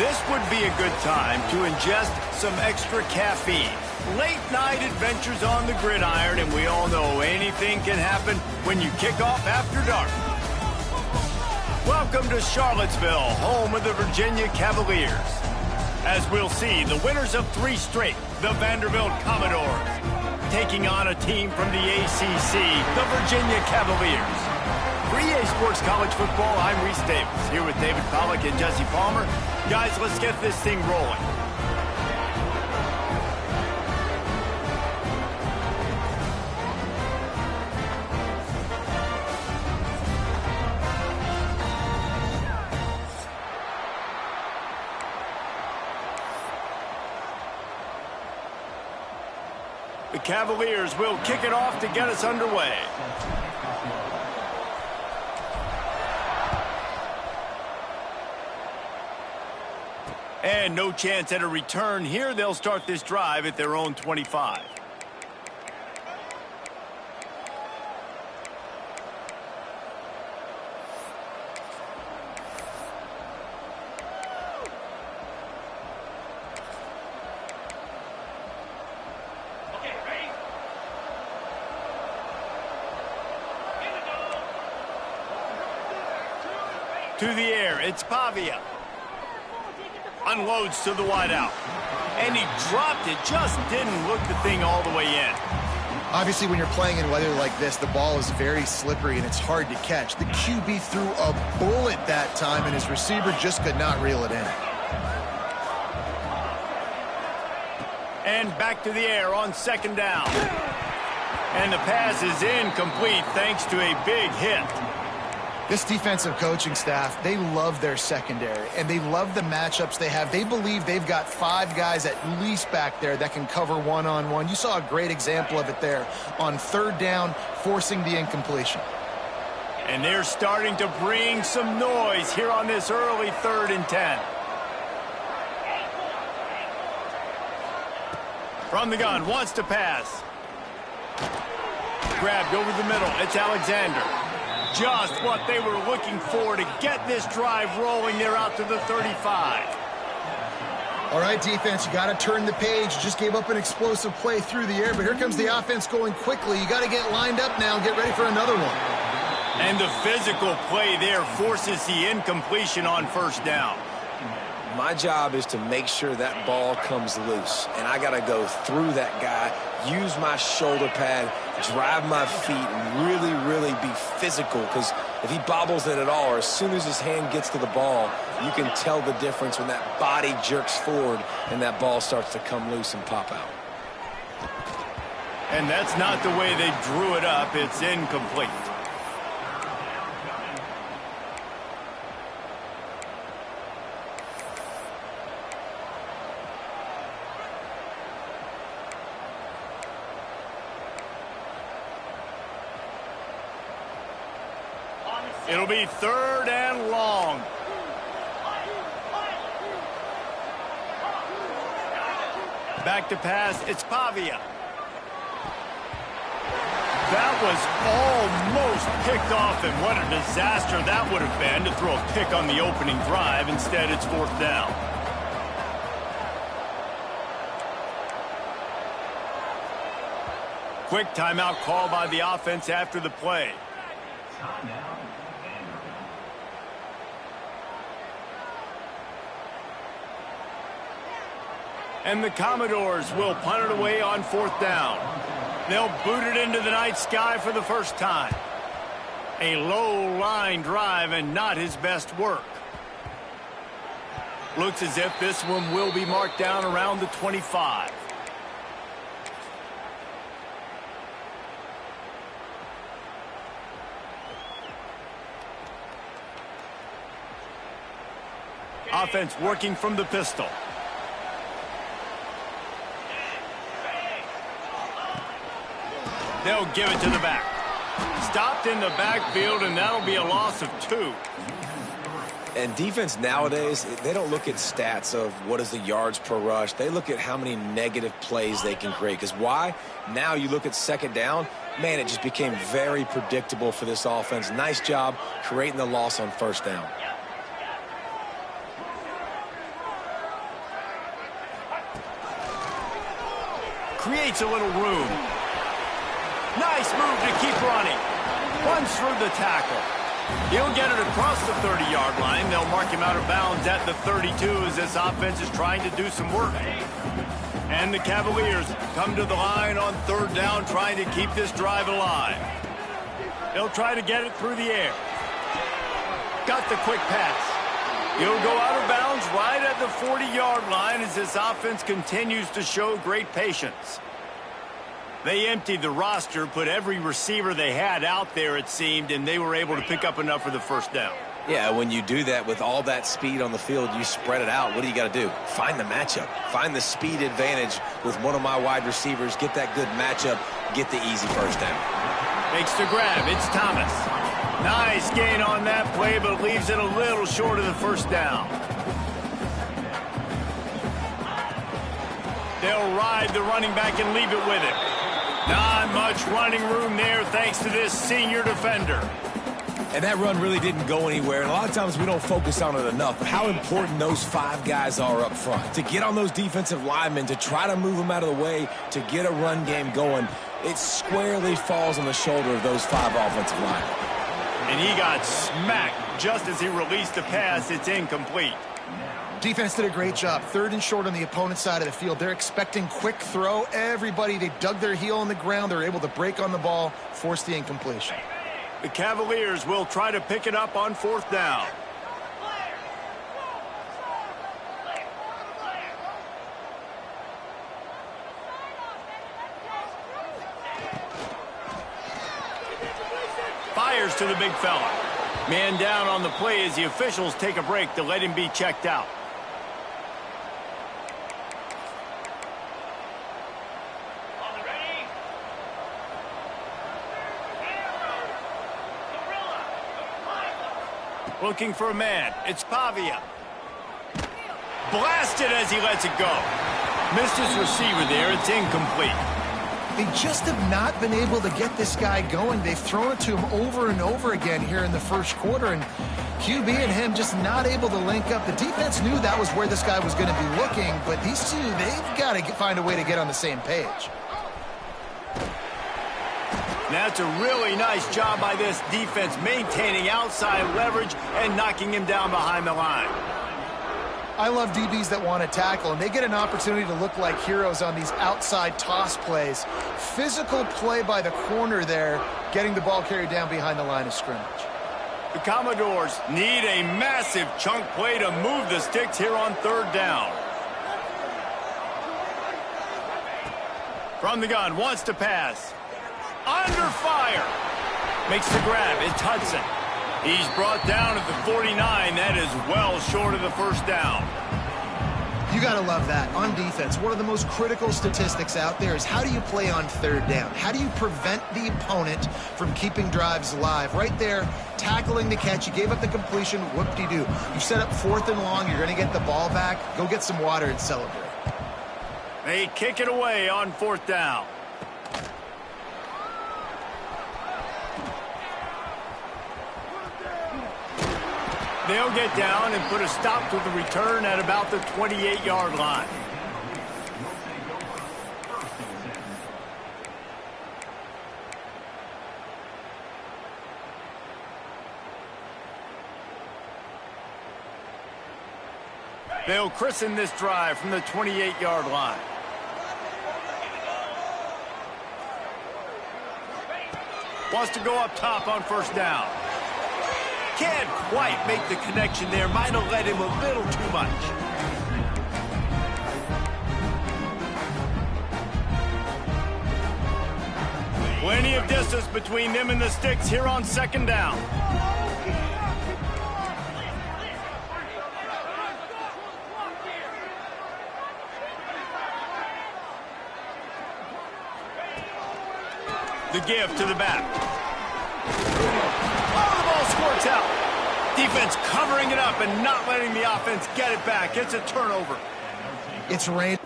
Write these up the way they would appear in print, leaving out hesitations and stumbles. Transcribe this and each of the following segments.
This would be a good time to ingest some extra caffeine. Late night adventures on the gridiron, and we all know anything can happen when you kick off after dark. Welcome to Charlottesville, home of the Virginia Cavaliers. As we'll see, the winners of 3 straight, the Vanderbilt Commodores, taking on a team from the ACC, the Virginia Cavaliers. For EA Sports College Football, I'm Reese Davis, here with David Pollack and Jesse Palmer. Guys, let's get this thing rolling. The Cavaliers will kick it off to get us underway. And no chance at a return here. They'll start this drive at their own 25. To the air, it's Pavia. Unloads to the wideout. And he dropped it, just didn't look the thing all the way in. Obviously, when you're playing in weather like this, the ball is very slippery and it's hard to catch. The QB threw a bullet that time, and his receiver just could not reel it in. And back to the air on 2nd down. And the pass is incomplete thanks to a big hit. This defensive coaching staff, they love their secondary, and they love the matchups they have. They believe they've got 5 guys at least back there that can cover one-on-one. You saw a great example of it there on 3rd down, forcing the incompletion. And they're starting to bring some noise here on this early 3rd and 10. From the gun, wants to pass. Grabbed over the middle, it's Alexander. Just what they were looking for to get this drive rolling. They're out to the 35. All right, defense, you got to turn the page. Just gave up an explosive play through the air, but here comes the offense going quickly. You got to get lined up now and get ready for another one. And the physical play there forces the incompletion on 1st down. My job is to make sure that ball comes loose, and I got to go through that guy, use my shoulder pad, drive my feet, and really be physical, because if he bobbles it at all, or as soon as his hand gets to the ball, you can tell the difference when that body jerks forward and that ball starts to come loose and pop out. And that's not the way they drew it up. It's incomplete. It'll be 3rd and long. Back to pass, it's Pavia. That was almost picked off, and what a disaster that would have been to throw a pick on the opening drive. Instead, it's 4th down. Quick timeout call by the offense after the play. And the Commodores will punt it away on 4th down. They'll boot it into the night sky for the first time. A low line drive and not his best work. Looks as if this one will be marked down around the 25. Offense working from the pistol. They'll give it to the back. Stopped in the backfield, and that'll be a loss of 2. And defense nowadays, they don't look at stats of what is the yards per rush. They look at how many negative plays they can create. Because why? Now you look at 2nd down, man, it just became very predictable for this offense. Nice job creating the loss on 1st down. creates a little room. Nice move to keep running. Runs through the tackle. He'll get it across the 30-yard line. They'll mark him out of bounds at the 32 as this offense is trying to do some work. And the Cavaliers come to the line on third down, trying to keep this drive alive. They'll try to get it through the air. Got the quick pass. He'll go out of bounds right at the 40-yard line as this offense continues to show great patience. They emptied the roster, put every receiver they had out there, it seemed, and they were able to pick up enough for the first down. Yeah, when you do that with all that speed on the field, you spread it out. What do you got to do? Find the matchup. Find the speed advantage with one of my wide receivers. Get that good matchup. Get the easy first down. Makes the grab. It's Thomas. Nice gain on that play, but leaves it a little short of the first down. They'll ride the running back and leave it with him. Not much running room there thanks to this senior defender. And that run really didn't go anywhere. And a lot of times we don't focus on it enough. But how important those 5 guys are up front. To get on those defensive linemen, to try to move them out of the way, to get a run game going, it squarely falls on the shoulder of those 5 offensive linemen. And he got smacked just as he released the pass. It's incomplete. Defense did a great job. 3rd and short on the opponent's side of the field. They're expecting quick throw. Everybody, they dug their heel on the ground. They're able to break on the ball, force the incompletion. The Cavaliers will try to pick it up on 4th down. Fires to the big fella. Man down on the play as the officials take a break to let him be checked out. Looking for a man. It's Pavia. Blasted as he lets it go. Missed his receiver there. It's incomplete. They just have not been able to get this guy going. They've thrown it to him over and over again here in the first quarter, and QB and him just not able to link up. The defense knew that was where this guy was going to be looking, but these two, they've got to find a way to get on the same page. That's a really nice job by this defense, maintaining outside leverage and knocking him down behind the line. I love DBs that want to tackle, and they get an opportunity to look like heroes on these outside toss plays. Physical play by the corner there, getting the ball carried down behind the line of scrimmage. The Commodores need a massive chunk play to move the sticks here on 3rd down. From the gun, wants to pass. Under fire. Makes the grab. It's Hudson. He's brought down at the 49. That is well short of the first down. You got to love that. On defense, one of the most critical statistics out there is how do you play on 3rd down? How do you prevent the opponent from keeping drives alive? Right there, tackling the catch. You gave up the completion. Whoop-de-doo. You set up 4th and long. You're going to get the ball back. Go get some water and celebrate. They kick it away on 4th down. They'll get down and put a stop to the return at about the 28-yard line. They'll christen this drive from the 28-yard line. Wants to go up top on 1st down. Can't quite make the connection there. Might have led him a little too much. Plenty of distance between them and the sticks here on 2nd down. The give to the back. Oh, the ball squirts out. Defense covering it up and not letting the offense get it back. It's a turnover. It's rain.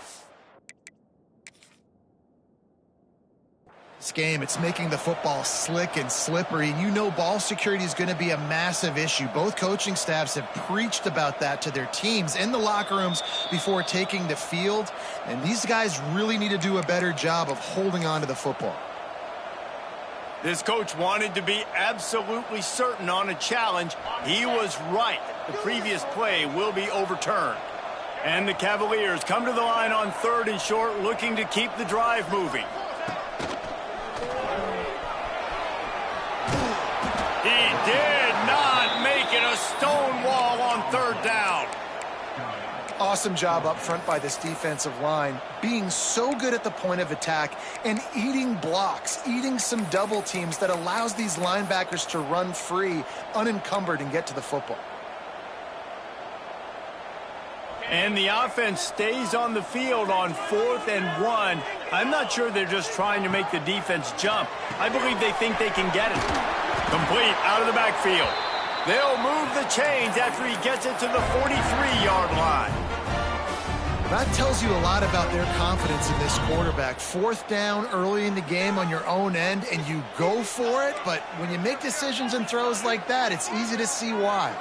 This game, it's making the football slick and slippery, and you know ball security is going to be a massive issue. Both coaching staffs have preached about that to their teams in the locker rooms before taking the field, and these guys really need to do a better job of holding on to the football. This coach wanted to be absolutely certain on a challenge. He was right. The previous play will be overturned. And the Cavaliers come to the line on 3rd and short, looking to keep the drive moving. He did not make it a stone wall on 3rd down. Awesome job up front by this defensive line, being so good at the point of attack and eating blocks, eating some double teams that allows these linebackers to run free, unencumbered, and get to the football. And the offense stays on the field on 4th and 1. I'm not sure they're just trying to make the defense jump. I believe they think they can get it. Complete out of the backfield. They'll move the chains after he gets it to the 43-yard line. That tells you a lot about their confidence in this quarterback. 4th down early in the game on your own end, and you go for it, but when you make decisions and throws like that, it's easy to see why.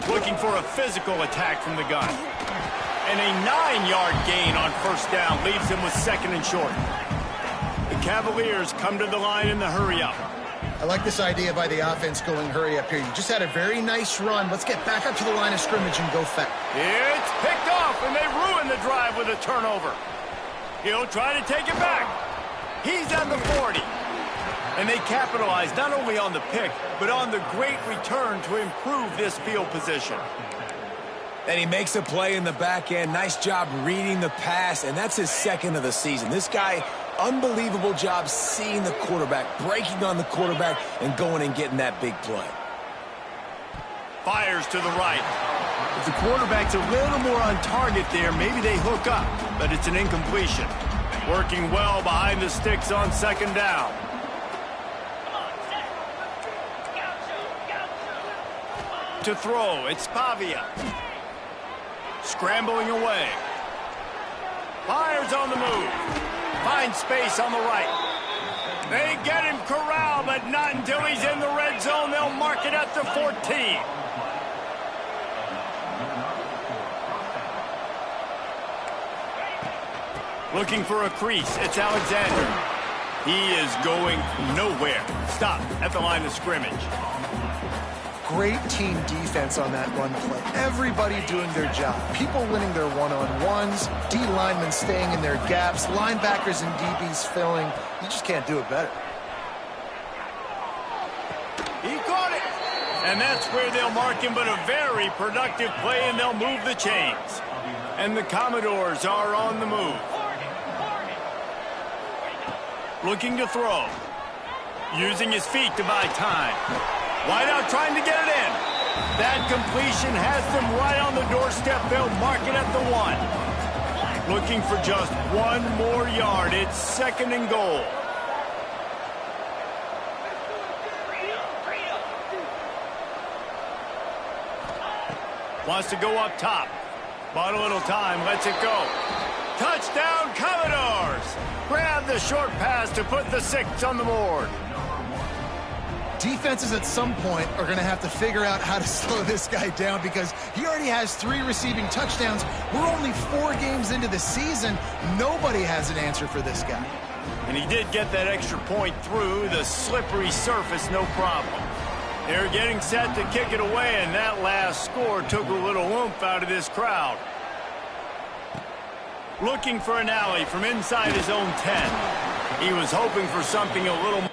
Looking for a physical attack from the gun. And a 9-yard gain on 1st down leaves him with 2nd and short. The Cavaliers come to the line in the hurry-up. I like this idea by the offense going hurry up here. You just had a very nice run. Let's get back up to the line of scrimmage and go fast. It's picked off, and they ruin the drive with a turnover. He'll try to take it back. He's at the 40. And they capitalize not only on the pick, but on the great return to improve this field position. And he makes a play in the back end. Nice job reading the pass, and that's his 2nd of the season. This guy, unbelievable job seeing the quarterback, breaking on the quarterback, and going and getting that big play. Fires to the right. If the quarterback's a little more on target there, maybe they hook up, but it's an incompletion. Working well behind the sticks on 2nd down. To throw, it's Pavia. Scrambling away. Fires on the move. Finds space on the right. They get him corralled, but not until he's in the red zone. They'll mark it at the 14. Looking for a crease. It's Alexander. He is going nowhere. Stop at the line of scrimmage. Great team defense on that run play. Everybody doing their job. People winning their one-on-ones, D linemen staying in their gaps, linebackers and DBs filling. You just can't do it better. He caught it. And that's where they'll mark him, but a very productive play, and they'll move the chains. And the Commodores are on the move. Looking to throw. Using his feet to buy time. Wide out trying to get it in. That completion has them right on the doorstep. They'll mark it at the 1. Looking for just 1 more yard. It's 2nd and goal. Wants to go up top. Bought a little time. Lets it go. Touchdown, Commodores! Grab the short pass to put the 6 on the board. Defenses at some point are going to have to figure out how to slow this guy down because he already has 3 receiving touchdowns. We're only 4 games into the season. Nobody has an answer for this guy. And he did get that extra point through the slippery surface, no problem. They're getting set to kick it away, and that last score took a little oomph out of this crowd. Looking for an alley from inside his own 10. He was hoping for something a little more.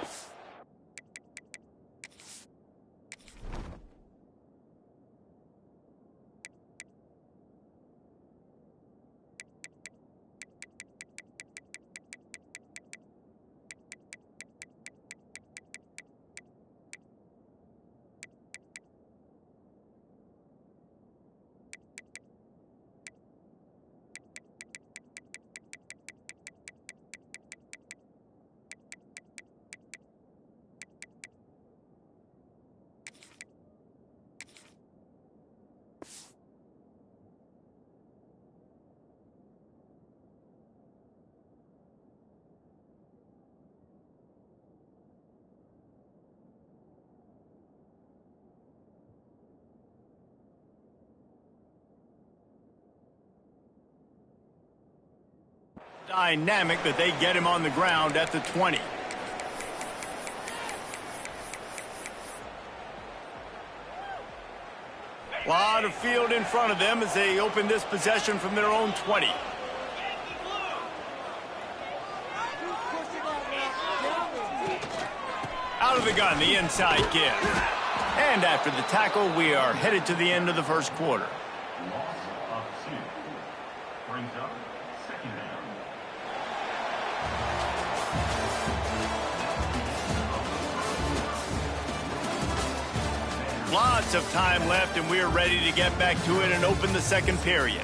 Dynamic that they get him on the ground at the 20. A lot of field in front of them as they open this possession from their own 20. Out of the gun, the inside give. And after the tackle, we are headed to the end of the first quarter. Loss of 2. Brings up second down. Lots of time left, and we are ready to get back to it and open the second period.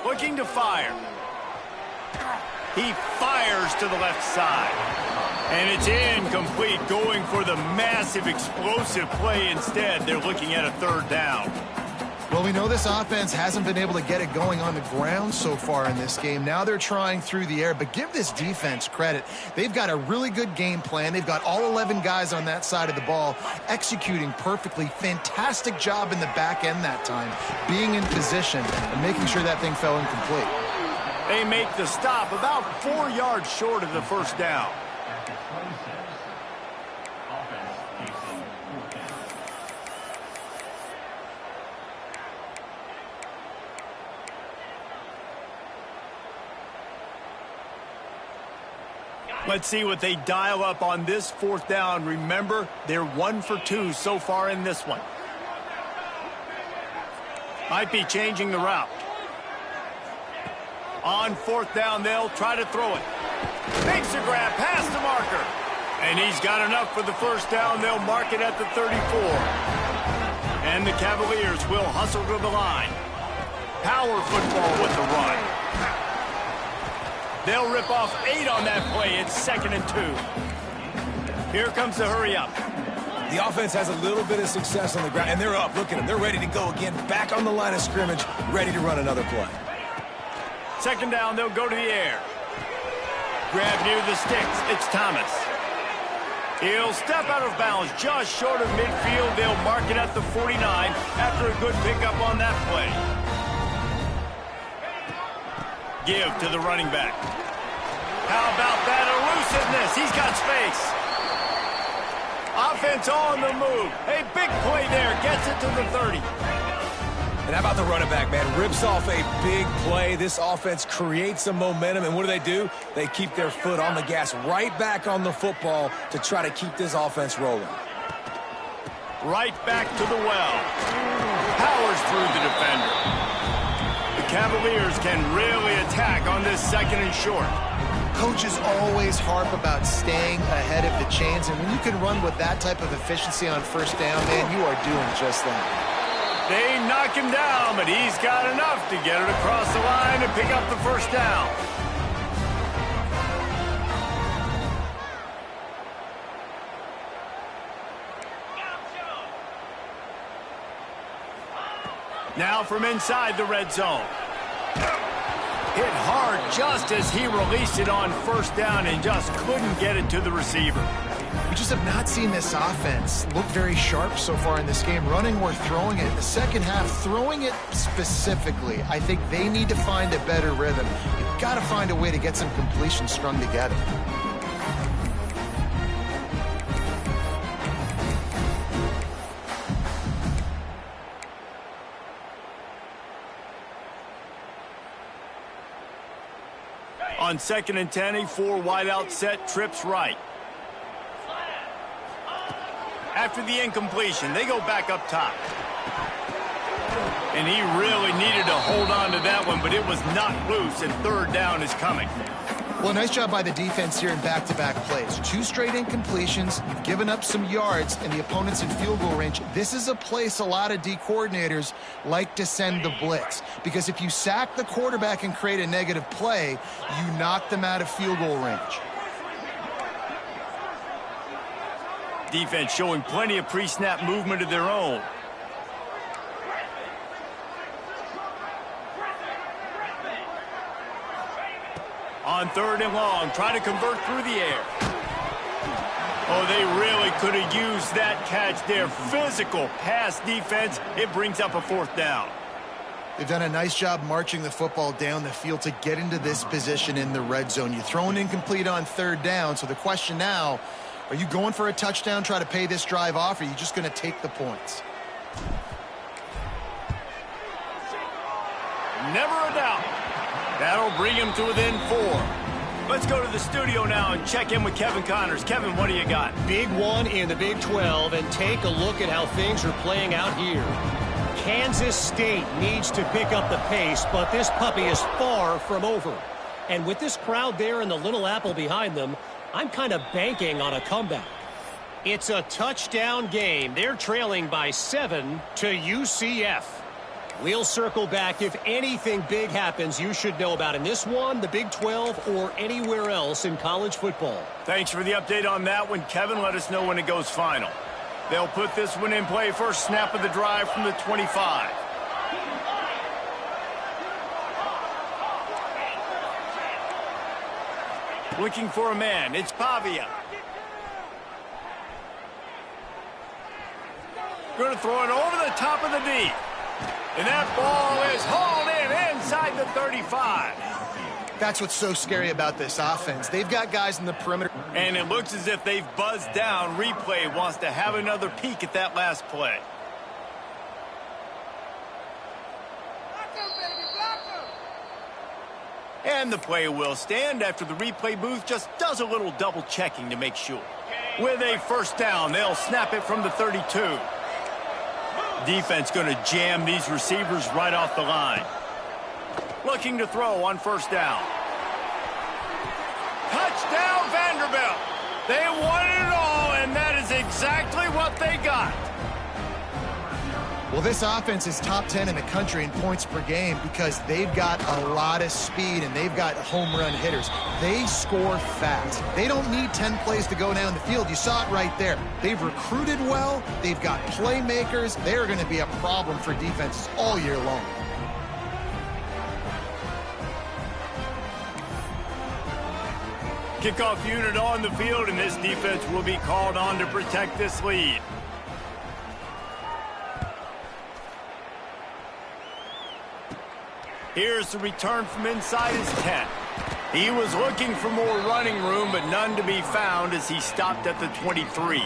Looking to fire. He fires to the left side. And it's incomplete, going for the massive explosive play instead. They're looking at a third down. Well, we know this offense hasn't been able to get it going on the ground so far in this game. Now they're trying through the air, but give this defense credit. They've got a really good game plan. They've got all 11 guys on that side of the ball executing perfectly. Fantastic job in the back end that time, being in position and making sure that thing fell incomplete. They make the stop about 4 yards short of the first down. After 26. Offense facing 4th down. Let's see what they dial up on this 4th down. Remember, they're 1 for 2 so far in this one. Might be changing the route. On 4th down, they'll try to throw it. Makes a grab past the marker. And he's got enough for the first down. They'll mark it at the 34. And the Cavaliers will hustle to the line. Power football with the run. They'll rip off 8 on that play. It's 2nd and 2. Here comes the hurry up. The offense has a little bit of success on the ground, and they're up. Look at them. They're ready to go again. Back on the line of scrimmage, ready to run another play. 2nd down, they'll go to the air. Grab near the sticks. It's Thomas. He'll step out of bounds just short of midfield. They'll mark it at the 49 after a good pickup on that play. Give to the running back. How about that elusiveness? He's got space. Offense on the move. A big play there. Gets it to the 30. And how about the running back, man? Rips off a big play. This offense creates some momentum, and what do? They keep their foot on the gas, right back on the football to try to keep this offense rolling. Right back to the well. Powers through the defender. The Cavaliers can really attack on this 2nd and short. Coaches always harp about staying ahead of the chains, and when you can run with that type of efficiency on first down, man, you are doing just that. They knock him down, but he's got enough to get it across the line and pick up the first down. Now from inside the red zone. Hit hard just as he released it on first down and just couldn't get it to the receiver. We just have not seen this offense look very sharp so far in this game. Running or throwing it in the second half, throwing it specifically. I think they need to find a better rhythm. You've got to find a way to get some completions strung together. On 2nd and 10, a 4 wideout set, trips right. After the incompletion, they go back up top. And he really needed to hold on to that one, but it was not loose, and 3rd down is coming. Well, nice job by the defense here in back-to-back plays. 2 straight incompletions. You've given up some yards, and the opponent's in field goal range. This is a place a lot of D coordinators like to send the blitz, because if you sack the quarterback and create a negative play, you knock them out of field goal range. Defense showing plenty of pre-snap movement of their own. On 3rd and long, try to convert through the air. Oh, they really could have used that catch there. Physical pass defense. It brings up a 4th down. They've done a nice job marching the football down the field to get into this position in the red zone. You throw an incomplete on 3rd down, so the question now, are you going for a touchdown, try to pay this drive off, or are you just going to take the points? Never a doubt. That'll bring him to within 4. Let's go to the studio now and check in with Kevin Connors. Kevin, what do you got? Big one in the Big 12, and take a look at how things are playing out here. Kansas State needs to pick up the pace, but this puppy is far from over. And with this crowd there and the Little Apple behind them, I'm kind of banking on a comeback. It's a touchdown game. They're trailing by 7 to UCF. We'll circle back if anything big happens you should know about in this one, the Big 12, or anywhere else in college football. Thanks for the update on that one, Kevin. Let us know when it goes final. They'll put this one in play first snap of the drive from the 25. Looking for a man. It's Pavia. Going to throw it over the top of the D. And that ball is hauled in inside the 35. That's what's so scary about this offense. They've got guys in the perimeter. And it looks as if they've buzzed down. Replay wants to have another peek at that last play. And the play will stand after the replay booth just does a little double checking to make sure. With a 1st down, they'll snap it from the 32. Defense going to jam these receivers right off the line. Looking to throw on 1st down. Touchdown, Vanderbilt. They won it all, and that is exactly what they got. Well, this offense is top 10 in the country in points per game because they've got a lot of speed and they've got home run hitters. They score fast. They don't need 10 plays to go down the field. You saw it right there. They've recruited well. They've got playmakers. They're going to be a problem for defenses all year long. Kickoff unit on the field, and this defense will be called on to protect this lead. Here's the return from inside his 10. He was looking for more running room, but none to be found as he stopped at the 23.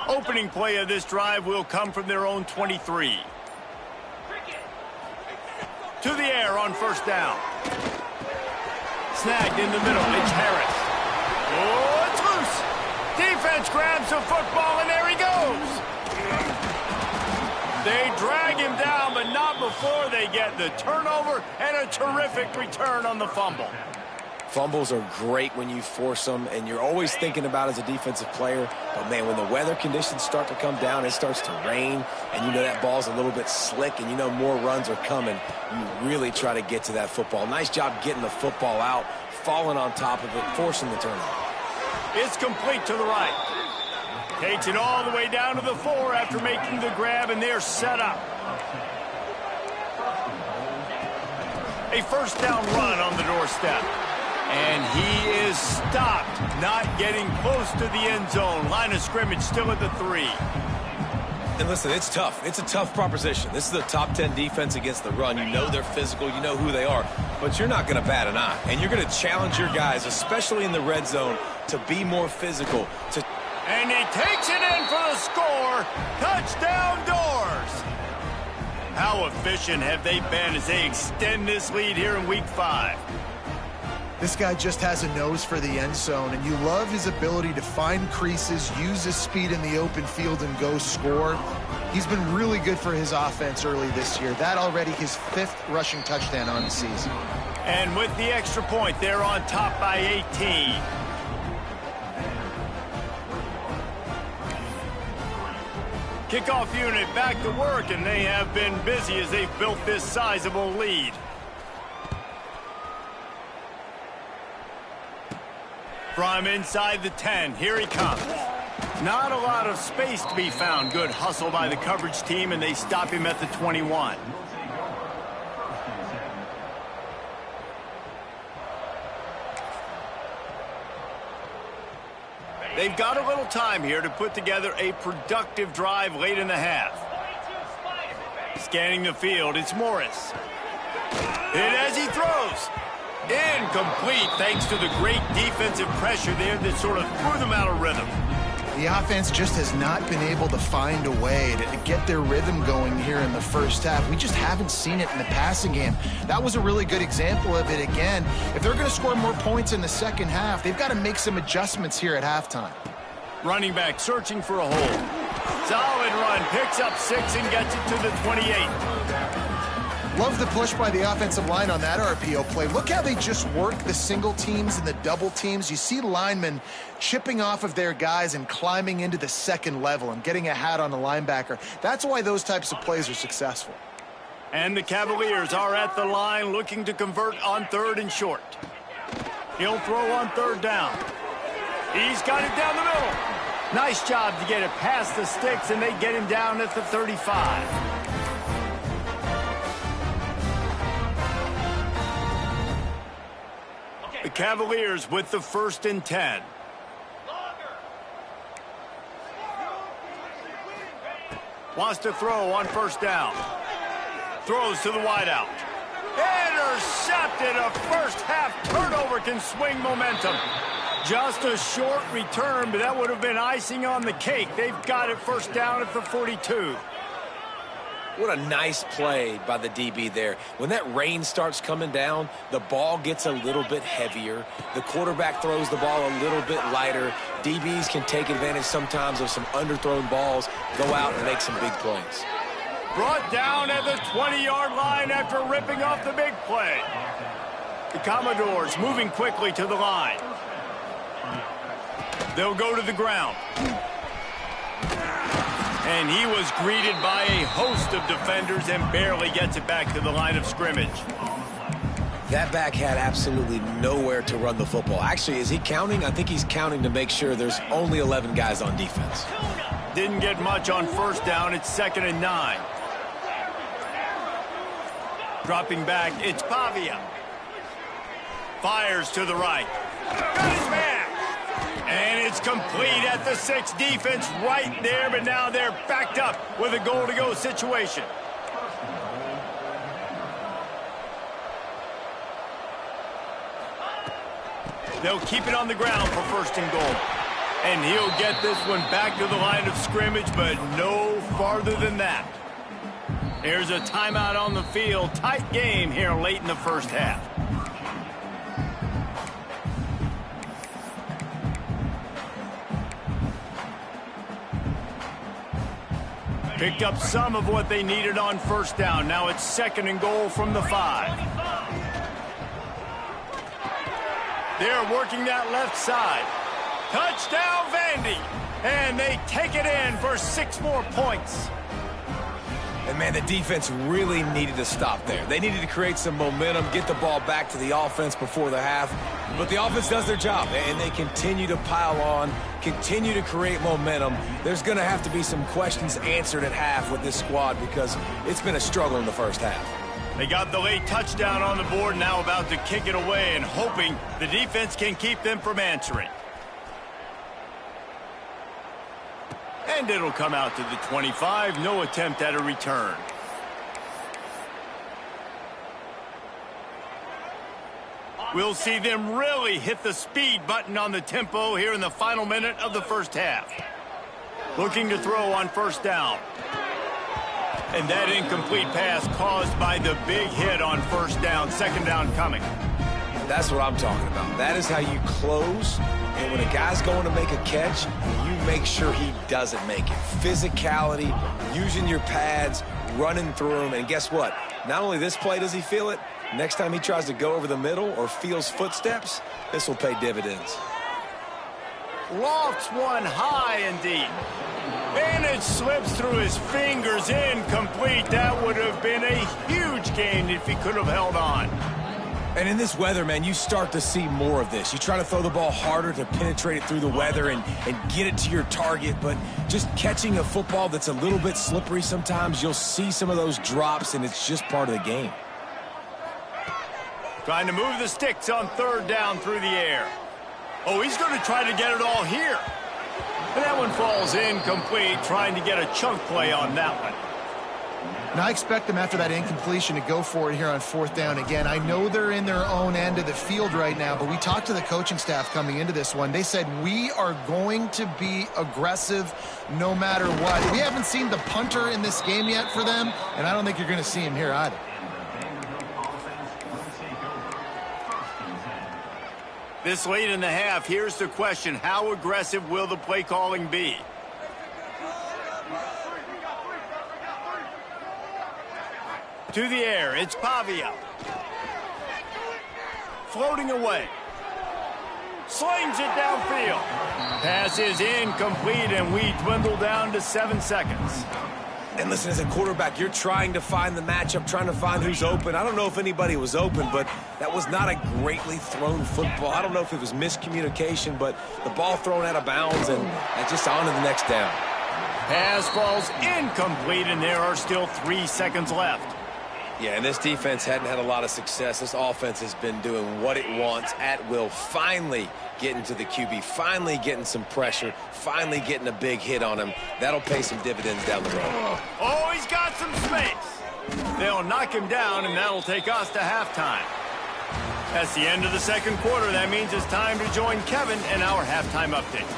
Opening play of this drive will come from their own 23. To the air on 1st down. Snagged in the middle. It's Harris. Oh, it's loose. Defense grabs the football, and there he goes. They drag him down, but not before they get the turnover and a terrific return on the fumble. Fumbles are great when you force them, and you're always thinking about as a defensive player. But, man, when the weather conditions start to come down, it starts to rain, and you know that ball's a little bit slick, and you know more runs are coming. You really try to get to that football. Nice job getting the football out, falling on top of it, forcing the turnover. It's complete to the right. Takes it all the way down to the 4 after making the grab, and they're set up. A 1st down run on the doorstep. And he is stopped, not getting close to the end zone. Line of scrimmage still at the 3. And listen, it's tough. It's a tough proposition. This is a top 10 defense against the run. You know they're physical. You know who they are. But you're not going to bat an eye. And you're going to challenge your guys, especially in the red zone, to be more physical. And he takes it in for the score. Touchdown, Doors. How efficient have they been as they extend this lead here in Week 5? This guy just has a nose for the end zone, and you love his ability to find creases, use his speed in the open field, and go score. He's been really good for his offense early this year. That already his 5th rushing touchdown on the season. And with the extra point, they're on top by 18. Kickoff unit back to work, and they have been busy as they've built this sizable lead. From inside the 10, here he comes. Not a lot of space to be found. Good hustle by the coverage team, and they stop him at the 21. They've got a little time here to put together a productive drive late in the half. Scanning the field, it's Morris. And as he throws, incomplete thanks to the great defensive pressure there that sort of threw them out of rhythm. The offense just has not been able to find a way to get their rhythm going here in the first half. We just haven't seen it in the passing game. That was a really good example of it again. If they're going to score more points in the second half, they've got to make some adjustments here at halftime. Running back searching for a hole. Solid run, picks up 6 and gets it to the 28. Love the push by the offensive line on that RPO play. Look how they just work the single teams and the double teams. You see linemen chipping off of their guys and climbing into the second level and getting a hat on the linebacker. That's why those types of plays are successful. And the Cavaliers are at the line looking to convert on 3rd and short. He'll throw on 3rd down. He's got it down the middle. Nice job to get it past the sticks, and they get him down at the 35. The Cavaliers with the 1st and 10. Wants to throw on 1st down. Throws to the wideout. Intercepted. A first half turnover can swing momentum. Just a short return, but that would have been icing on the cake. They've got it 1st down at the 42. What a nice play by the DB there. When that rain starts coming down, the ball gets a little bit heavier. The quarterback throws the ball a little bit lighter. DBs can take advantage sometimes of some underthrown balls, go out and make some big plays. Brought down at the 20-yard line after ripping off the big play. The Commodores moving quickly to the line. They'll go to the ground. And he was greeted by a host of defenders and barely gets it back to the line of scrimmage. That back had absolutely nowhere to run the football. Actually, is he counting? I think he's counting to make sure there's only 11 guys on defense. Didn't get much on 1st down. It's 2nd and 9. Dropping back, it's Pavia. Fires to the right. Got his man. And it's complete at the 6. Defense right there, but now they're backed up with a goal-to-go situation. They'll keep it on the ground for 1st and goal. And he'll get this one back to the line of scrimmage, but no farther than that. There's a timeout on the field. Tight game here late in the first half. Picked up some of what they needed on 1st down. Now it's 2nd and goal from the 5. They're working that left side. Touchdown, Vandy. And they take it in for 6 more points. And, man, the defense really needed to stop there. They needed to create some momentum, get the ball back to the offense before the half. But the offense does their job, and they continue to pile on, continue to create momentum. There's going to have to be some questions answered at half with this squad because it's been a struggle in the first half. They got the late touchdown on the board, now about to kick it away and hoping the defense can keep them from answering. And it'll come out to the 25. No attempt at a return. We'll see them really hit the speed button on the tempo here in the final minute of the first half. Looking to throw on 1st down. And that incomplete pass caused by the big hit on 1st down. 2nd down coming. That's what I'm talking about. That is how you close. And when a guy's going to make a catch, you make sure he doesn't make it. Physicality, using your pads, running through them. And guess what? Not only this play does he feel it, next time he tries to go over the middle or feels footsteps, this will pay dividends. Lofts one high and deep. And it slips through his fingers, incomplete. That would have been a huge gain if he could have held on. And in this weather, man, you start to see more of this. You try to throw the ball harder to penetrate it through the weather and get it to your target, but just catching a football that's a little bit slippery sometimes, you'll see some of those drops, and it's just part of the game. Trying to move the sticks on third down through the air. Oh, he's going to try to get it all here. And that one falls incomplete, trying to get a chunk play on that one. Now, I expect them after that incompletion to go for it here on fourth down again. I know they're in their own end of the field right now, but we talked to the coaching staff coming into this one. They said, we are going to be aggressive no matter what. We haven't seen the punter in this game yet for them, and I don't think you're going to see him here either. This late in the half, here's the question. How aggressive will the play calling be? To the air, it's Pavia. Floating away. Slings it downfield. Pass is incomplete, and we dwindle down to 7 seconds. And listen, as a quarterback, you're trying to find the matchup, trying to find who's open. I don't know if anybody was open, but that was not a greatly thrown football. I don't know if it was miscommunication, but the ball thrown out of bounds and just on to the next down. Pass falls incomplete, and there are still 3 seconds left. Yeah, and this defense hadn't had a lot of success. This offense has been doing what it wants at will, finally getting to the QB, finally getting some pressure, finally getting a big hit on him. That'll pay some dividends down the road. Oh, he's got some space. They'll knock him down, and that'll take us to halftime. That's the end of the second quarter. That means it's time to join Kevin in our halftime update.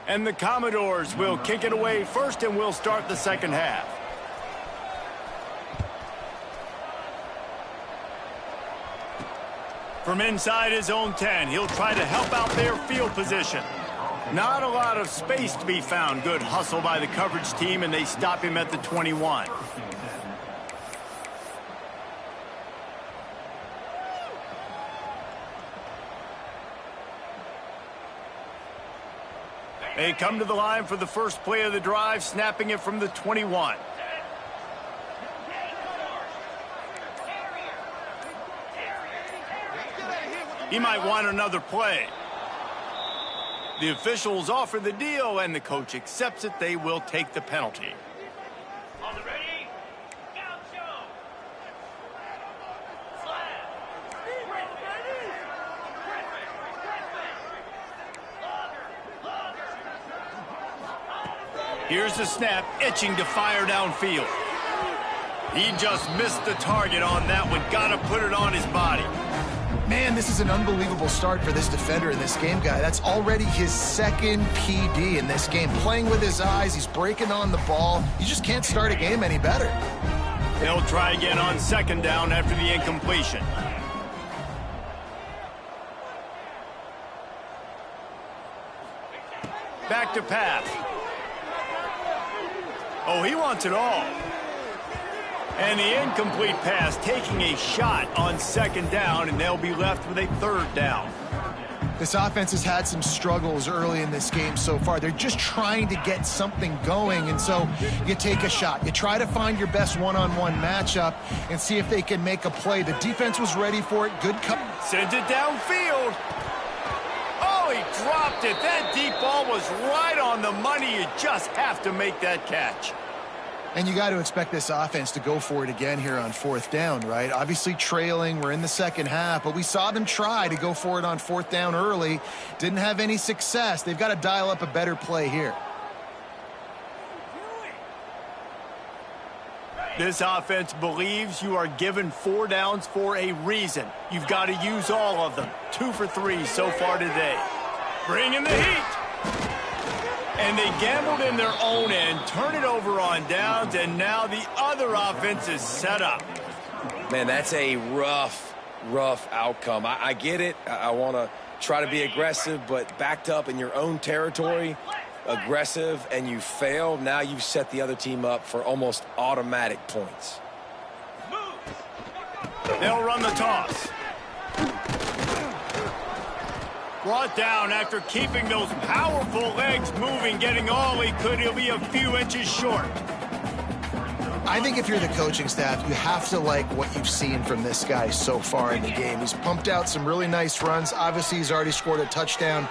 And the Commodores will kick it away first, and we'll start the second half. From inside his own 10, he'll try to help out their field position. Not a lot of space to be found. Good hustle by the coverage team, and they stop him at the 21. They come to the line for the first play of the drive, snapping it from the 21. He might want another play. The officials offer the deal, and the coach accepts it. They will take the penalty. Here's the snap, itching to fire downfield. He just missed the target on that one. Got to put it on his body. Man, this is an unbelievable start for this defender in this game, guy. That's already his second PD in this game. Playing with his eyes, he's breaking on the ball. You just can't start a game any better. They'll try again on second down after the incompletion. Back to pass. Oh, he wants it all. And the incomplete pass, taking a shot on second down, and they'll be left with a third down. This offense has had some struggles early in this game so far. They're just trying to get something going, and so you take a shot. You try to find your best one-on-one matchup and see if they can make a play. The defense was ready for it. Good cut. Sends it downfield. Oh, he dropped it. That deep ball was right on the money. You just have to make that catch. And you got to expect this offense to go for it again here on fourth down, right? Obviously trailing, we're in the second half, but we saw them try to go for it on fourth down early. Didn't have any success. They've got to dial up a better play here. This offense believes you are given 4 downs for a reason. You've got to use all of them. 2 for 3 so far today. Bring in the heat. And they gambled in their own end, turn it over on downs, and now the other offense is set up. Man, that's a rough outcome. I get it. I want to try to be aggressive, but backed up in your own territory, aggressive, and you fail. Now you've set the other team up for almost automatic points. They'll run the toss. Brought down after keeping those powerful legs moving, getting all he could. He'll be a few inches short. I think if you're the coaching staff, you have to like what you've seen from this guy so far in the game. He's pumped out some really nice runs. Obviously, he's already scored a touchdown.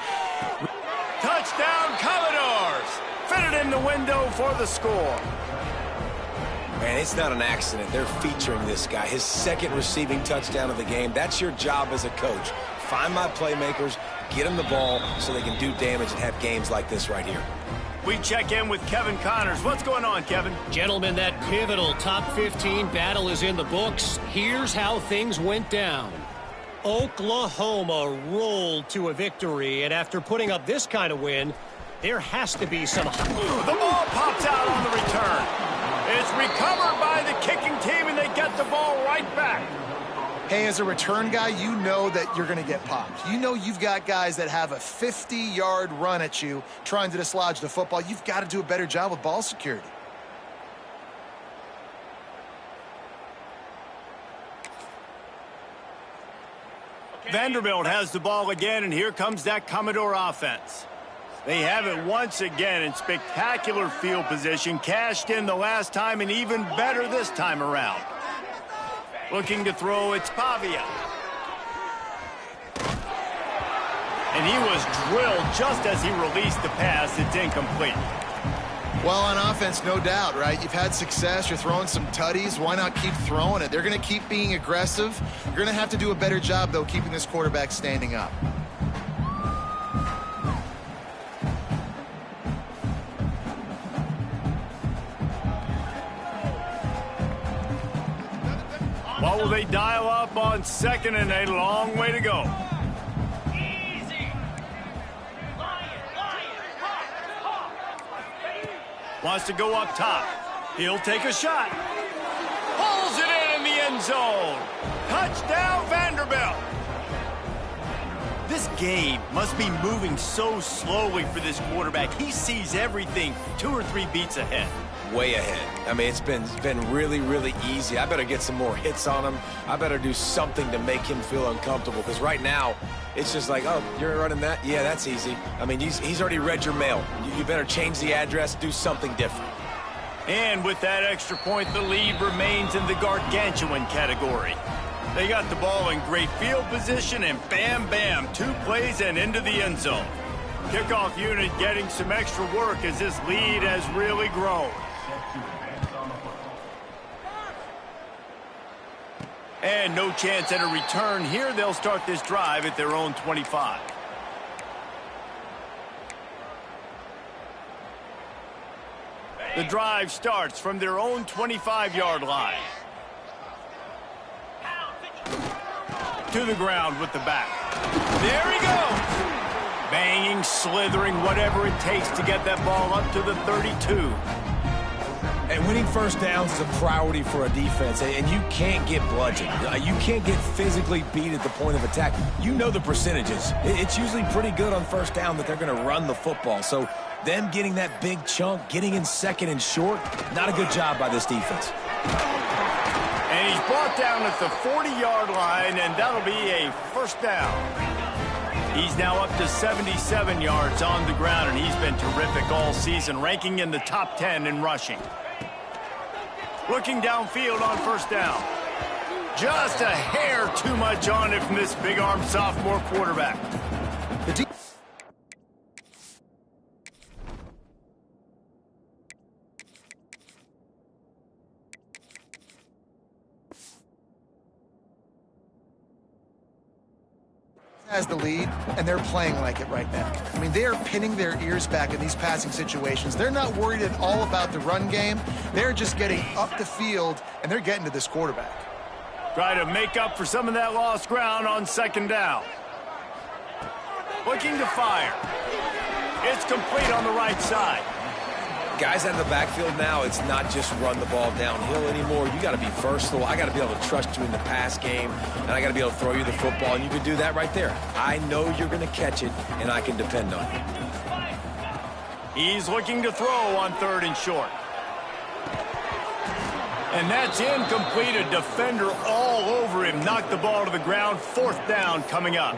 Touchdown, Commodores! Fitted in the window for the score. Man, it's not an accident. They're featuring this guy. His second receiving touchdown of the game. That's your job as a coach. Find my playmakers, get them the ball so they can do damage and have games like this right here. We check in with Kevin Connors. What's going on, Kevin? Gentlemen, that pivotal top 15 battle is in the books. Here's how things went down. Oklahoma rolled to a victory, and after putting up this kind of win, there has to be some... The ball pops out on the return. It's recovered by the kicking team, and they get the ball right back. Hey, as a return guy, you know that you're going to get popped. You know you've got guys that have a 50-yard run at you trying to dislodge the football. You've got to do a better job with ball security. Vanderbilt has the ball again, and here comes that Commodore offense. They have it once again in spectacular field position, cashed in the last time, and even better this time around. Looking to throw, it's Pavia. And he was drilled just as he released the pass. It's incomplete. Well, on offense, no doubt, right? You've had success. You're throwing some tutties. Why not keep throwing it? They're going to keep being aggressive. You're going to have to do a better job, though, keeping this quarterback standing up. What will they dial up on second and a long way to go? Wants to go up top. He'll take a shot. Pulls it in the end zone. Touchdown, Vanderbilt. This game must be moving so slowly for this quarterback. He sees everything 2 or 3 beats ahead. Way ahead. I mean, it's been really, really easy. I better get some more hits on him. I better do something to make him feel uncomfortable, because right now, it's just like, oh, you're running that? Yeah, that's easy. I mean, he's already read your mail. You better change the address, do something different. And with that extra point, the lead remains in the gargantuan category. They got the ball in great field position, and bam, bam, 2 plays and into the end zone. Kickoff unit getting some extra work as this lead has really grown. And no chance at a return here. They'll start this drive at their own 25. The drive starts from their own 25-yard line. To the ground with the back. There he goes. Banging, slithering, whatever it takes to get that ball up to the 32. And winning first downs is a priority for a defense, and you can't get bludgeoned. You can't get physically beat at the point of attack. You know the percentages. It's usually pretty good on first down that they're going to run the football. So them getting that big chunk, getting in second and short, not a good job by this defense. And he's brought down at the 40-yard line, and that'll be a first down. He's now up to 77 yards on the ground, and he's been terrific all season, ranking in the top 10 in rushing. Looking downfield on first down. Just a hair too much on it from this big-armed sophomore quarterback. Has the lead, and they're playing like it right now. I mean, they are pinning their ears back in these passing situations. They're not worried at all about the run game. They're just getting up the field, and they're getting to this quarterback. Try to make up for some of that lost ground on second down. Looking to fire. It's complete on the right side. Guys out of the backfield now, it's not just run the ball downhill anymore. You got to be versatile. I got to be able to trust you in the pass game, and I got to be able to throw you the football, and you can do that right there. I know you're going to catch it, and I can depend on you. He's looking to throw on third and short. And that's incomplete. A defender all over him knock the ball to the ground. 4th down coming up.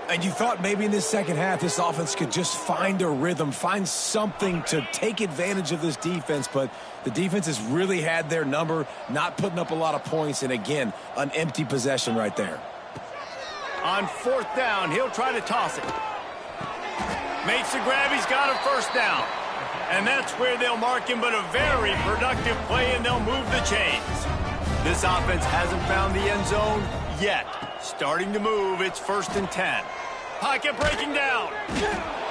And you thought maybe in this second half this offense could just find a rhythm, find something to take advantage of this defense, but the defense has really had their number, not putting up a lot of points, and again, an empty possession right there. On 4th down, he'll try to toss it. Makes the grab, he's got a 1st down. And that's where they'll mark him, but a very productive play, and they'll move the chains. This offense hasn't found the end zone yet. Starting to move, it's 1st and 10. Pocket breaking down.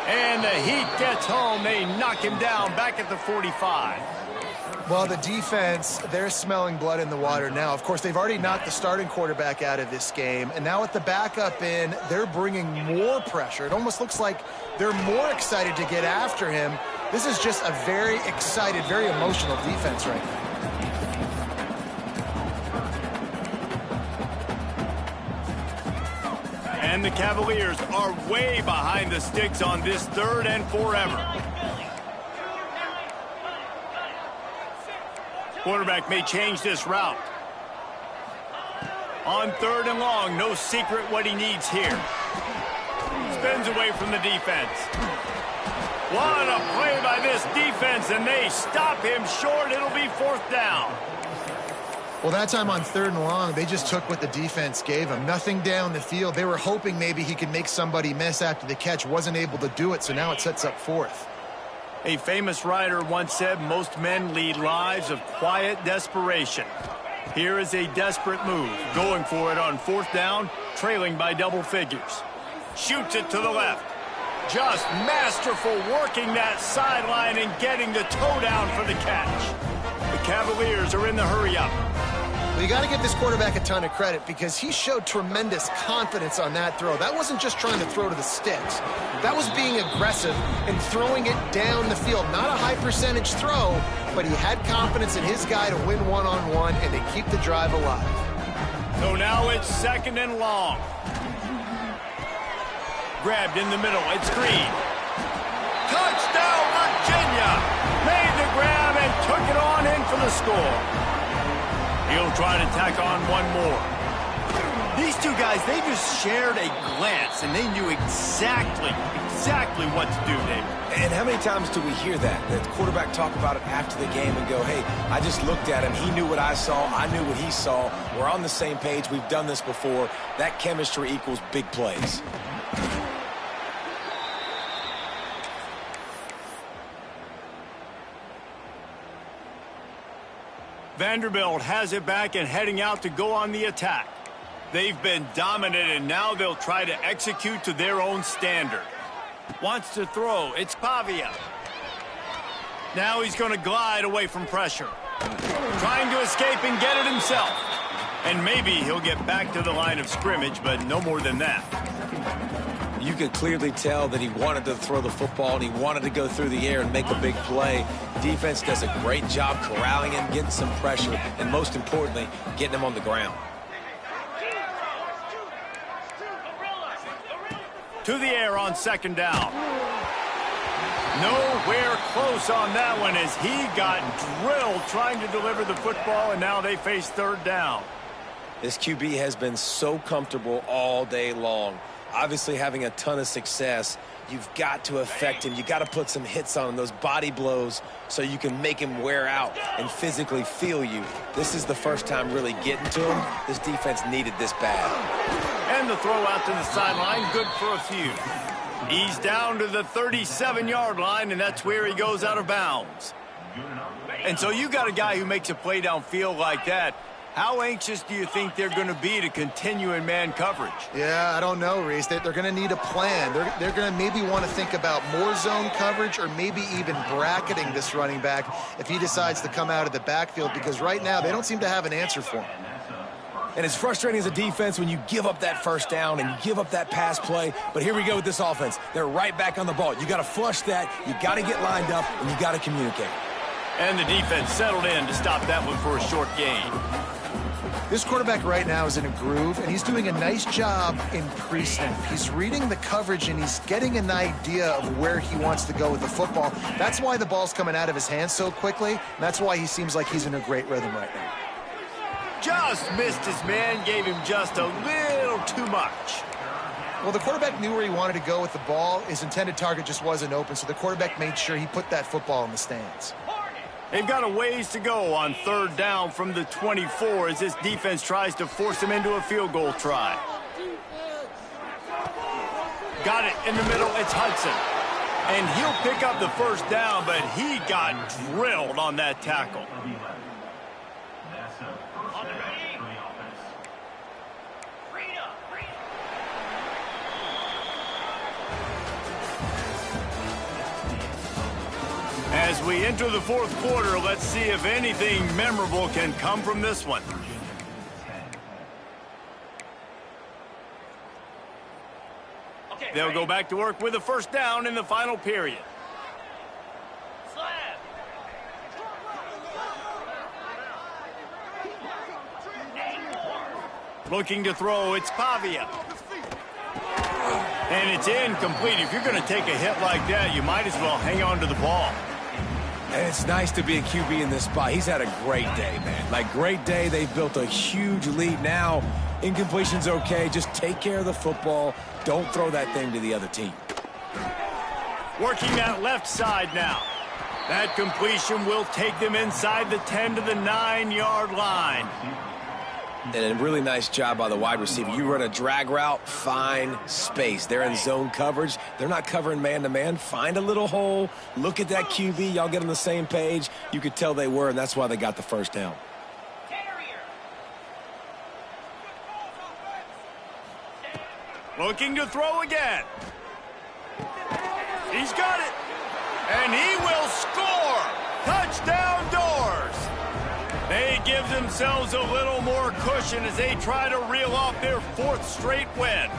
And the Heat gets home. They knock him down back at the 45. Well, the defense, they're smelling blood in the water now. Of course, they've already knocked the starting quarterback out of this game. And now with the backup in, they're bringing more pressure. It almost looks like they're more excited to get after him. This is just a very excited, very emotional defense right now. And the Cavaliers are way behind the sticks on this 3rd and forever. Quarterback may change this route. On 3rd and long, no secret what he needs here. Spins away from the defense. What a play by this defense, and they stop him short. It'll be 4th down. Well, that time on 3rd and long, they just took what the defense gave him. Nothing down the field. They were hoping maybe he could make somebody miss after the catch. Wasn't able to do it, so now it sets up 4th. A famous writer once said, most men lead lives of quiet desperation. Here is a desperate move. Going for it on 4th down, trailing by double figures. Shoots it to the left. Just masterful working that sideline and getting the toe down for the catch. The Cavaliers are in the hurry-up. Well, you got to give this quarterback a ton of credit because he showed tremendous confidence on that throw. That wasn't just trying to throw to the sticks. That was being aggressive and throwing it down the field. Not a high-percentage throw, but he had confidence in his guy to win one-on-one and to keep the drive alive. So now it's 2nd and long. Grabbed in the middle. It's Green. Touchdown, Virginia! Made the grab and took it on in for the score. He'll try to tack on one more. These two guys, they just shared a glance, and they knew exactly what to do, Dave. And how many times do we hear that? The quarterback talk about it after the game and go, hey, I just looked at him. He knew what I saw. I knew what he saw. We're on the same page. We've done this before. That chemistry equals big plays. Vanderbilt has it back and heading out to go on the attack. They've been dominant, and now they'll try to execute to their own standard. Wants to throw. It's Pavia. Now he's going to glide away from pressure. Trying to escape and get it himself. And maybe he'll get back to the line of scrimmage, but no more than that. You could clearly tell that he wanted to throw the football and he wanted to go through the air and make a big play. Defense does a great job corralling him, getting some pressure, and most importantly, getting him on the ground. To the air on 2nd down. Nowhere close on that one as he got drilled trying to deliver the football, and now they face 3rd down. This QB has been so comfortable all day long. Obviously having a ton of success. You've got to affect him. You've got to put some hits on him, those body blows, so you can make him wear out and physically feel you. This is the first time really getting to him. This defense needed this bad. And the throw out to the sideline, good for a few. He's down to the 37-yard line, and that's where he goes out of bounds. And so you got a guy who makes a play downfield like that. How anxious do you think they're going to be to continue in man coverage? Yeah, I don't know, Reese. They're going to need a plan. They're going to maybe want to think about more zone coverage or maybe even bracketing this running back if he decides to come out of the backfield, because right now they don't seem to have an answer for him. And it's frustrating as a defense when you give up that 1st down and you give up that pass play. But here we go with this offense. They're right back on the ball. You got to flush that. You got to get lined up, and you got to communicate. And the defense settled in to stop that one for a short gain. This quarterback right now is in a groove, and he's doing a nice job in pre-snap. He's reading the coverage, and he's getting an idea of where he wants to go with the football. That's why the ball's coming out of his hands so quickly, and that's why he seems like he's in a great rhythm right now. just missed his man, gave him just a little too much. Well, the quarterback knew where he wanted to go with the ball. His intended target just wasn't open, so the quarterback made sure he put that football in the stands. They've got a ways to go on 3rd down from the 24 as this defense tries to force him into a field goal try. Got it in the middle. It's Hudson. And he'll pick up the 1st down, but he got drilled on that tackle. As we enter the 4th quarter, let's see if anything memorable can come from this one. They'll go back to work with a 1st down in the final period. Looking to throw, it's Pavia. And it's incomplete. If you're going to take a hit like that, you might as well hang on to the ball. And it's nice to be a QB in this spot. He's had a great day, man. Like, great day. They've built a huge lead. Now, incompletion's okay. Just take care of the football. Don't throw that thing to the other team. Working that left side now. That completion will take them inside the 10 to the 9-yard line. And a really nice job by the wide receiver. You run a drag route, find space. They're in zone coverage. They're not covering man-to-man. Find a little hole. Look at that QB. Y'all get on the same page. You could tell they were, and that's why they got the 1st down. Looking to throw again. He's got it. And he will score. Touchdown Doors. They give themselves a little more cushion as they try to reel off their 4th straight win.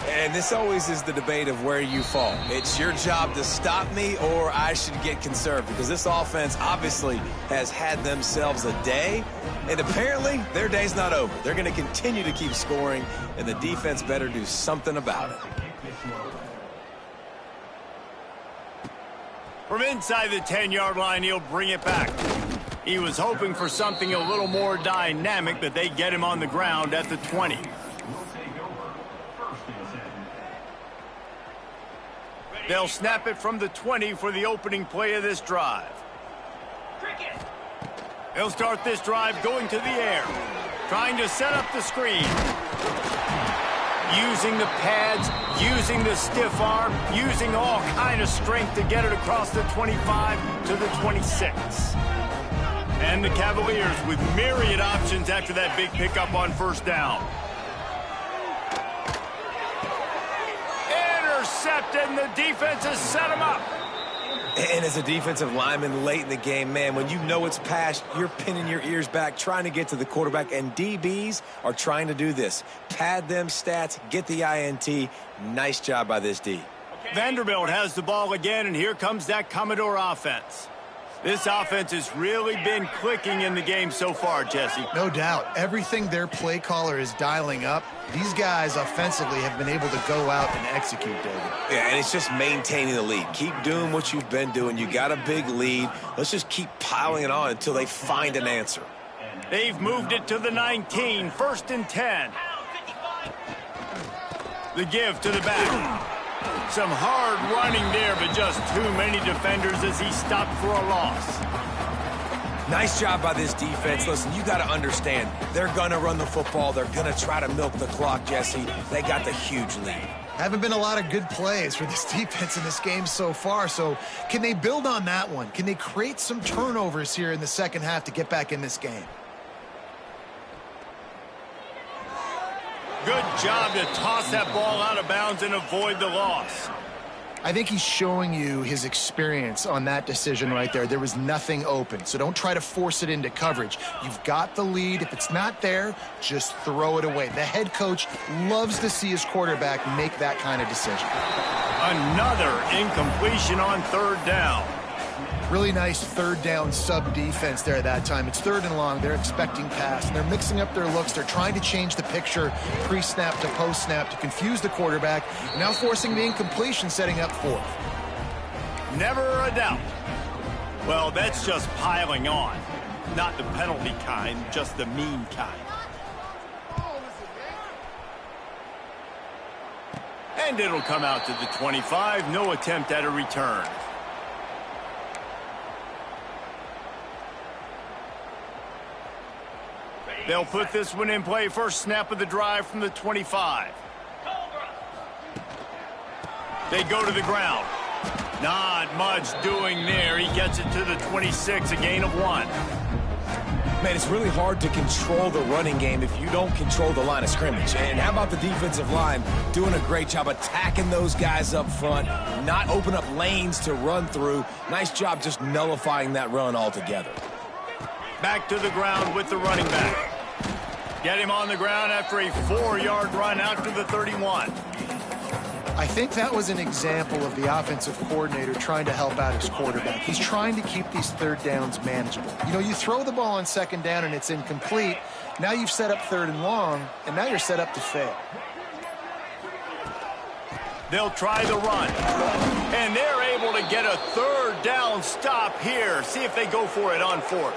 And this always is the debate of where you fall. It's your job to stop me or I should get conserved, because this offense obviously has had themselves a day, and apparently their day's not over. They're going to continue to keep scoring, and the defense better do something about it. From inside the 10-yard line, he'll bring it back. He was hoping for something a little more dynamic, but they get him on the ground at the 20. They'll snap it from the 20 for the opening play of this drive. They'll start this drive going to the air, trying to set up the screen. Using the pads, using the stiff arm, using all kind of strength to get it across the 25 to the 26. And the Cavaliers with myriad options after that big pickup on 1st down. Intercepted, and the defense has set him up. And as a defensive lineman late in the game, man, when you know it's past, you're pinning your ears back, trying to get to the quarterback, and DBs are trying to do this. Pad them stats, get the INT. Nice job by this D. Vanderbilt has the ball again, and here comes that Commodore offense. This offense has really been clicking in the game so far, Jesse. No doubt. Everything their play caller is dialing up, these guys offensively have been able to go out and execute, David. Yeah, and it's just maintaining the lead. Keep doing what you've been doing. You got a big lead. Let's just keep piling it on until they find an answer. They've moved it to the 19, 1st and 10. The give to the back. Some hard running there, but just too many defenders as he stopped for a loss. Nice job by this defense. Listen, you got to understand, they're going to run the football. They're going to try to milk the clock, Jesse. They got the huge lead. Haven't been a lot of good plays for this defense in this game so far, so can they build on that one? Can they create some turnovers here in the 2nd half to get back in this game? Good job to toss that ball out of bounds and avoid the loss. I think he's showing you his experience on that decision right there. There was nothing open, so don't try to force it into coverage. You've got the lead. If it's not there, just throw it away. The head coach loves to see his quarterback make that kind of decision. Another incompletion on 3rd down. Really nice 3rd down sub defense there at that time. It's 3rd and long. They're expecting pass, and they're mixing up their looks. They're trying to change the picture pre-snap to post-snap to confuse the quarterback, and now forcing the incompletion, setting up 4th. Never a doubt. Well, that's just piling on. Not the penalty kind, just the mean kind. And it'll come out to the 25. No attempt at a return. They'll put this one in play. First snap of the drive from the 25. They go to the ground. Not much doing there. He gets it to the 26, a gain of 1. Man, it's really hard to control the running game if you don't control the line of scrimmage. And how about the defensive line doing a great job attacking those guys up front, not open up lanes to run through. Nice job just nullifying that run altogether. Back to the ground with the running back. Get him on the ground after a 4-yard run out to the 31. I think that was an example of the offensive coordinator trying to help out his quarterback. He's trying to keep these third downs manageable. You know, you throw the ball on second down and it's incomplete. Now you've set up third and long, and now you're set up to fail. They'll try the run. And they're able to get a third down stop here. See if they go for it on 4th.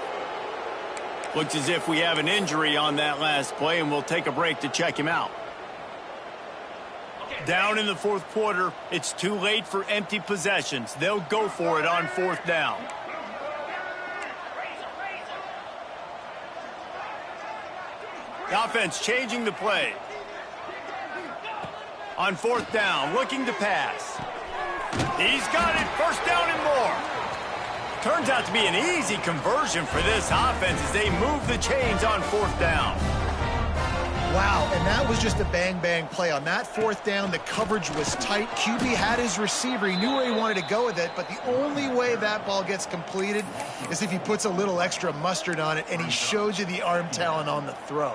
Looks as if we have an injury on that last play, and we'll take a break to check him out. Down in the 4th quarter, it's too late for empty possessions. They'll go for it on 4th down. The offense changing the play. On 4th down, looking to pass. He's got it, first down and more. Turns out to be an easy conversion for this offense as they move the chains on 4th down. Wow, and that was just a bang-bang play. On that 4th down, the coverage was tight. QB had his receiver. He knew where he wanted to go with it, but the only way that ball gets completed is if he puts a little extra mustard on it, and he shows you the arm talent on the throw.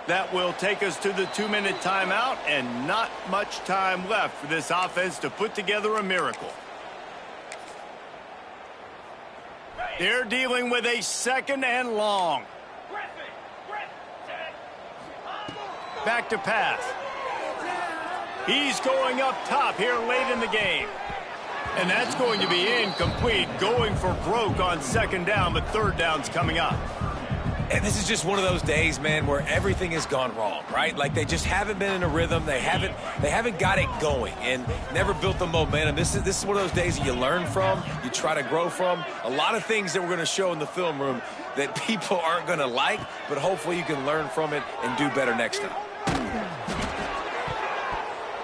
That will take us to the 2-minute timeout, and not much time left for this offense to put together a miracle. They're dealing with a 2nd and long. Back to pass. He's going up top here late in the game. And that's going to be incomplete, going for broke on 2nd down, but 3rd down's coming up. And this is just one of those days, man, where everything has gone wrong, right? Like they just haven't been in a rhythm. They haven't got it going and never built the momentum. This is one of those days that you learn from, you try to grow from. A lot of things that we're going to show in the film room that people aren't going to like, but hopefully you can learn from it and do better next time.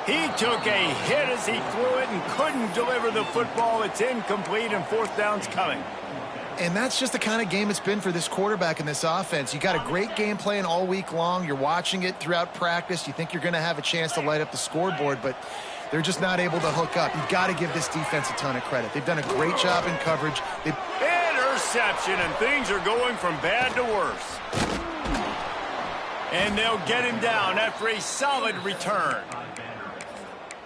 He took a hit as he threw it and couldn't deliver the football. It's incomplete, and 4th down's coming. And that's just the kind of game it's been for this quarterback in this offense. You got a great game plan all week long. You're watching it throughout practice. You think you're going to have a chance to light up the scoreboard, but they're just not able to hook up. You've got to give this defense a ton of credit. They've done a great job in coverage. Interception, and things are going from bad to worse. And they'll get him down after a solid return.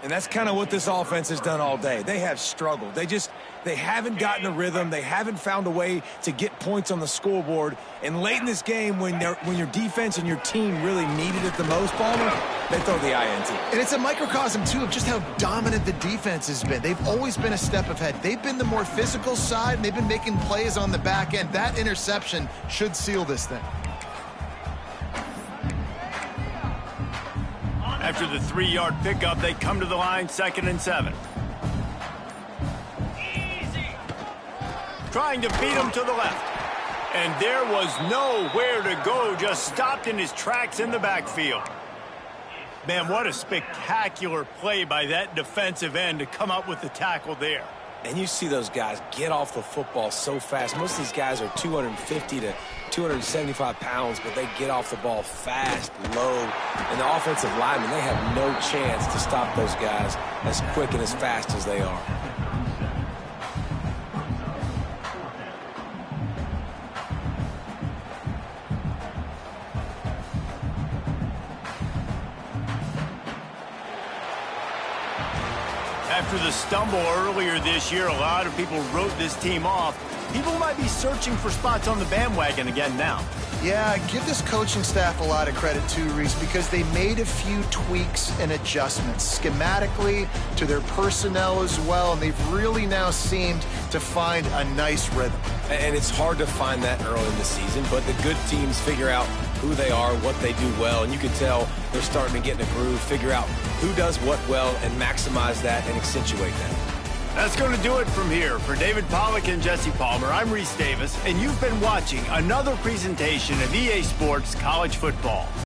And that's kind of what this offense has done all day. They have struggled. They haven't gotten a rhythm. They haven't found a way to get points on the scoreboard. And late in this game, when your defense and your team really needed it the most, Palmer, they throw the INT. And it's a microcosm, too, of just how dominant the defense has been. They've always been a step ahead. They've been the more physical side, and they've been making plays on the back end. That interception should seal this thing. After the 3-yard pickup, they come to the line, 2nd and 7. Trying to beat him to the left. And there was nowhere to go, just stopped in his tracks in the backfield. Man, what a spectacular play by that defensive end to come up with the tackle there. And you see those guys get off the football so fast. Most of these guys are 250 to 275 pounds, but they get off the ball fast, low. And the offensive linemen, they have no chance to stop those guys as quick and as fast as they are. After the stumble earlier this year, a lot of people wrote this team off. People might be searching for spots on the bandwagon again now. Yeah, give this coaching staff a lot of credit too, Reese, because they made a few tweaks and adjustments schematically to their personnel as well, and they've really now seemed to find a nice rhythm. And it's hard to find that early in the season, but the good teams figure out who they are, what they do well, and you can tell they're starting to get in a groove, figure out who does what well, and maximize that and accentuate that. That's going to do it from here. For David Pollack and Jesse Palmer, I'm Reese Davis, and you've been watching another presentation of EA Sports College Football.